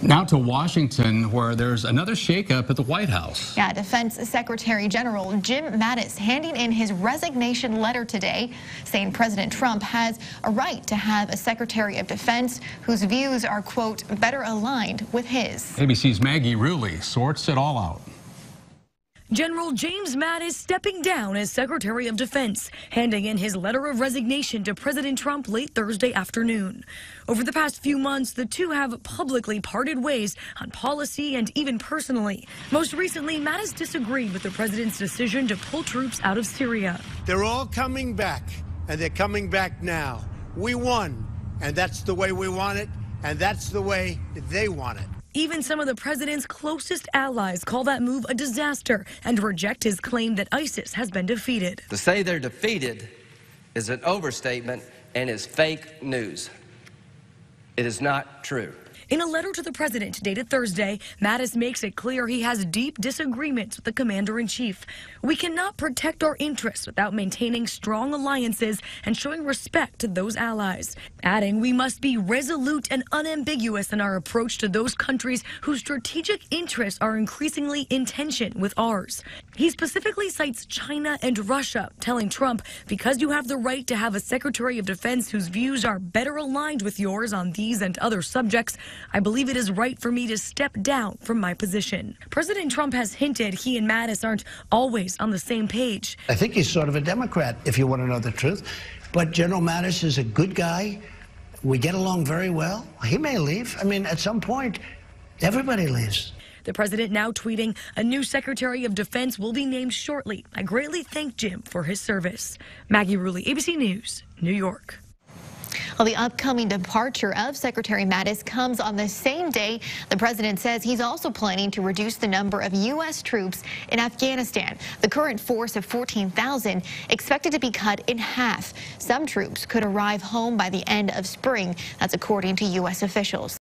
Now to Washington, where there's another shakeup at the White House. Yeah, Defense Secretary General Jim Mattis handing in his resignation letter today, saying President Trump has a right to have a Secretary of Defense whose views are, quote, better aligned with his. ABC's Maggie Rulli sorts it all out. General James Mattis stepping down as Secretary of Defense, handing in his letter of resignation to President Trump late Thursday afternoon. Over the past few months, the two have publicly parted ways on policy and even personally. Most recently, Mattis disagreed with the president's decision to pull troops out of Syria. They're all coming back, and they're coming back now. We won, and that's the way we want it, and that's the way they want it. Even some of the president's closest allies call that move a disaster and reject his claim that ISIS has been defeated. To say they're defeated is an overstatement and is fake news. It is not true. In a letter to the president dated Thursday, Mattis makes it clear he has deep disagreements with the commander-in-chief. We cannot protect our interests without maintaining strong alliances and showing respect to those allies. Adding, we must be resolute and unambiguous in our approach to those countries whose strategic interests are increasingly in tension with ours. He specifically cites China and Russia, telling Trump, because you have the right to have a Secretary of Defense whose views are better aligned with yours on these and other subjects, I believe it is right for me to step down from my position. President Trump has hinted he and Mattis aren't always on the same page. I think he's sort of a Democrat, if you want to know the truth. But General Mattis is a good guy. We get along very well. He may leave. I mean, at some point, everybody leaves. The president now tweeting, a new Secretary of Defense will be named shortly. I greatly thank Jim for his service. Maggie Rulli, ABC News, New York. Well, the upcoming departure of Secretary Mattis comes on the same day the president says he's also planning to reduce the number of U.S. troops in Afghanistan. The current force of 14,000 expected to be cut in half. Some troops could arrive home by the end of spring. That's according to U.S. officials.